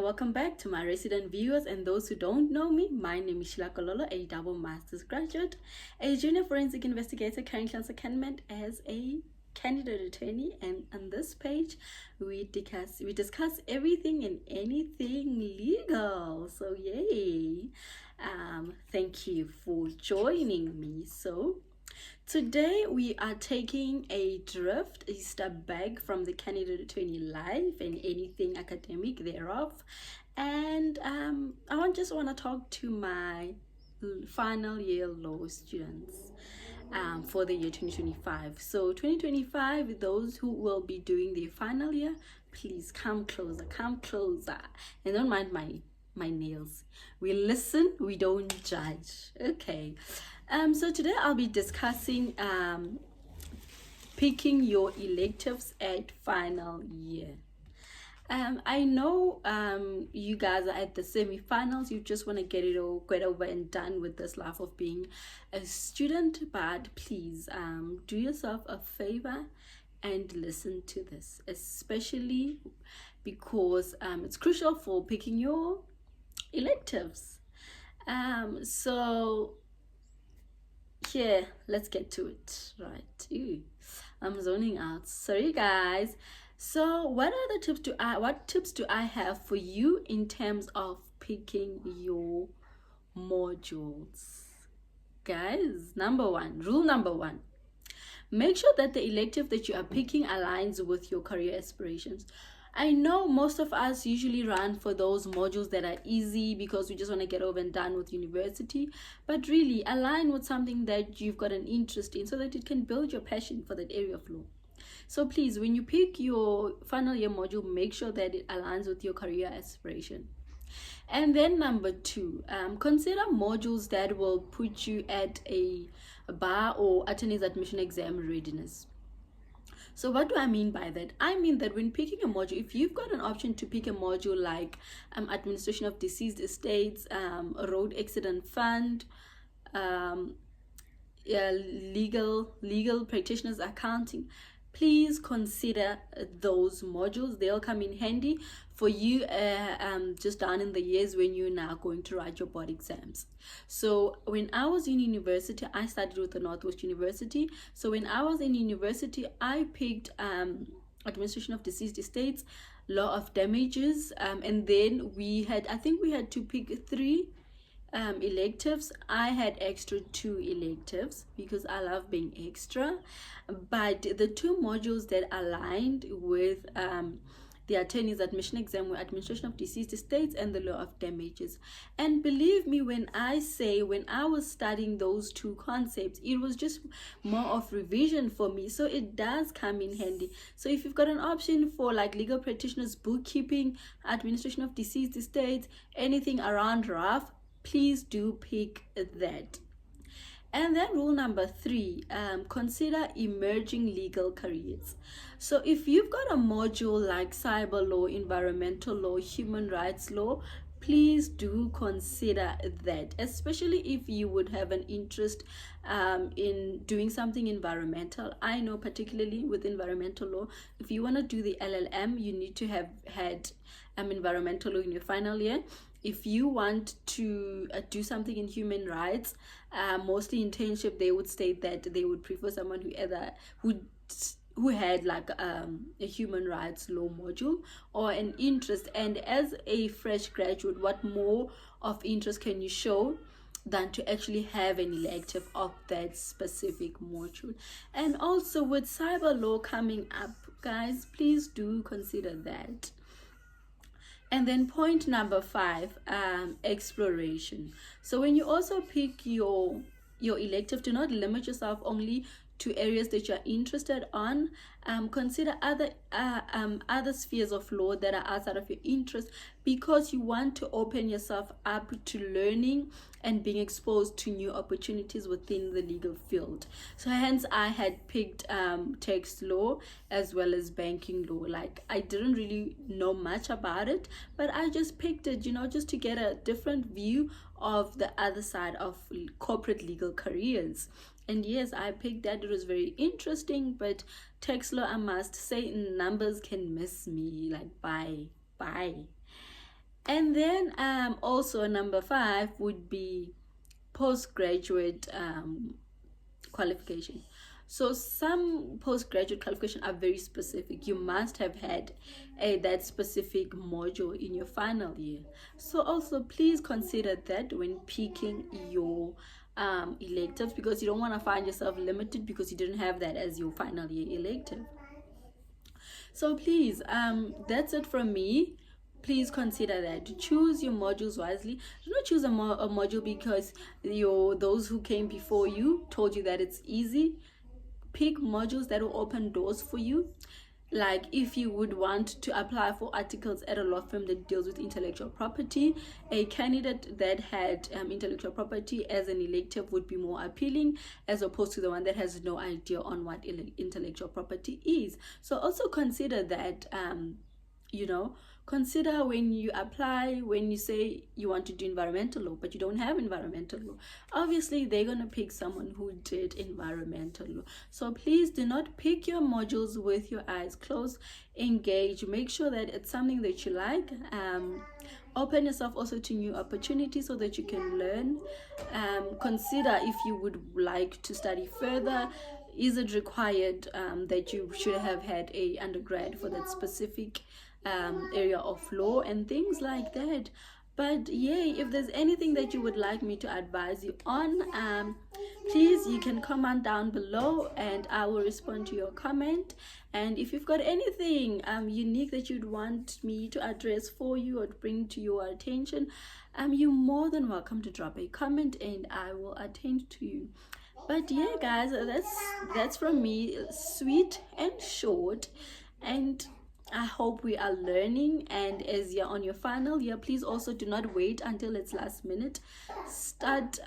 Welcome back to my resident viewers and those who don't know me. My name is Shila Kololo, a double master's graduate, a junior forensic investigator currently on secondment as a candidate attorney, and on this page we discuss everything and anything legal. So yay. Thank you for joining me. So today we are taking a step back from the candidate attorney life and anything academic thereof, and I just want to talk to my final year law students for the year 2025. So 2025, those who will be doing their final year, please come closer, and don't mind my nails. We listen, we don't judge. Okay. So today I'll be discussing picking your electives at final year. I know you guys are at the semi-finals. You just want to get over and done with this life of being a student, but please do yourself a favor and listen to this, especially because it's crucial for picking your electives. So yeah, let's get to it. Right. Ooh, I'm zoning out. Sorry guys. So what tips do I have for you in terms of picking your modules? Guys, rule number one, make sure that the elective that you are picking aligns with your career aspirations. I know most of us usually run for those modules that are easy because we just want to get over and done with university, but really align with something that you've got an interest in so that it can build your passion for that area of law. So please, when you pick your final year module, make sure that it aligns with your career aspiration. And then number two, consider modules that will put you at a bar or attorney's admission exam readiness. So what do I mean by that? I mean that when picking a module, if you've got an option to pick a module like administration of deceased estates, road accident fund, legal practitioners accounting, please consider those modules. They'll come in handy for you just down in the years when you're now going to write your board exams. So when I was in university, I studied with the Northwest University. So when I was in university, I picked administration of deceased estates, law of damages, and then I think we had to pick 3 electives. I had extra 2 electives because I love being extra, but the 2 modules that aligned with the attorney's admission exam were administration of deceased estates and the law of damages. And believe me when I say, when I was studying those 2 concepts, it was just more of revision for me, so it does come in handy. So if you've got an option for like legal practitioners, bookkeeping, administration of deceased estates, anything around RAF, please do pick that. And then rule number 3, consider emerging legal careers. So if you've got a module like cyber law, environmental law, human rights law, please do consider that, especially if you would have an interest in doing something environmental. I know particularly with environmental law, if you want to do the LLM, you need to have had environmental law in your final year. If you want to do something in human rights, mostly internship, they would state that they would prefer someone who had like a human rights law module or an interest. And as a fresh graduate, what more of interest can you show than to actually have an elective of that specific module? And also with cyber law coming up, guys, please do consider that. And then point number 5, exploration. So when you also pick your elective, do not limit yourself only to areas that you're interested on. Consider other spheres of law that are outside of your interest, because you want to open yourself up to learning and being exposed to new opportunities within the legal field. So hence I had picked tax law as well as banking law. Like, I didn't really know much about it, but I just picked it, just to get a different view of the other side of corporate legal careers. And yes, I picked that. It was very interesting, but tax law, I must say, numbers can miss me. Like, bye. And then also number 5 would be postgraduate qualification. So some postgraduate qualification are very specific. You must have had that specific module in your final year. So also please consider that when picking your electives, because you don't want to find yourself limited because you didn't have that as your final year elective. So please, that's it from me. Please consider that. Choose your modules wisely. Do not choose a module because those who came before you told you that it's easy. Pick modules that will open doors for you. Like if you would want to apply for articles at a law firm that deals with intellectual property, a candidate that had intellectual property as an elective would be more appealing, as opposed to the one that has no idea on what intellectual property is. So also consider that, consider when you apply, when you say you want to do environmental law but you don't have environmental law, obviously they're going to pick someone who did environmental law. So please do not pick your modules with your eyes closed. Engage, make sure that it's something that you like. Open yourself also to new opportunities so that you can learn. Consider if you would like to study further. Is it required that you should have had a undergrad for that specific area of law and things like that? But yay, if there's anything that you would like me to advise you on, please, you can comment down below and I will respond to your comment. And if you've got anything unique that you'd want me to address for you or bring to your attention, you're more than welcome to drop a comment and I will attend to you. But yeah, guys, that's from me, sweet and short. And I hope we are learning. And as you're on your final year, please also do not wait until it's last minute. Start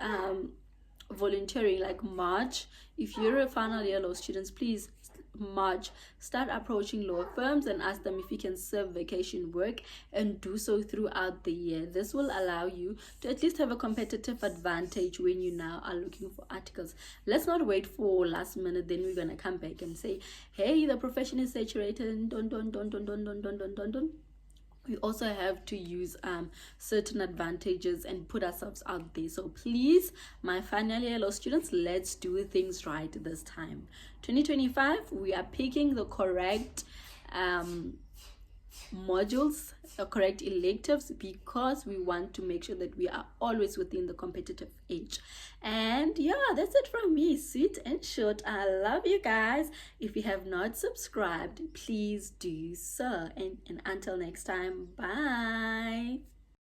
volunteering, like March. If you're a final year law students, please March start approaching law firms and ask them if you can serve vacation work, and do so throughout the year. This will allow you to at least have a competitive advantage when you now are looking for articles. Let's not wait for last minute, then we're gonna come back and say, hey, the profession is saturated, don't. We also have to use certain advantages and put ourselves out there. So please, my final year law students, let's do things right this time. 2025, we are picking the correct modules, the correct electives, because we want to make sure that we are always within the competitive age. And yeah, that's it from me, sweet and short. I love you guys. If you have not subscribed, please do so. And until next time, bye.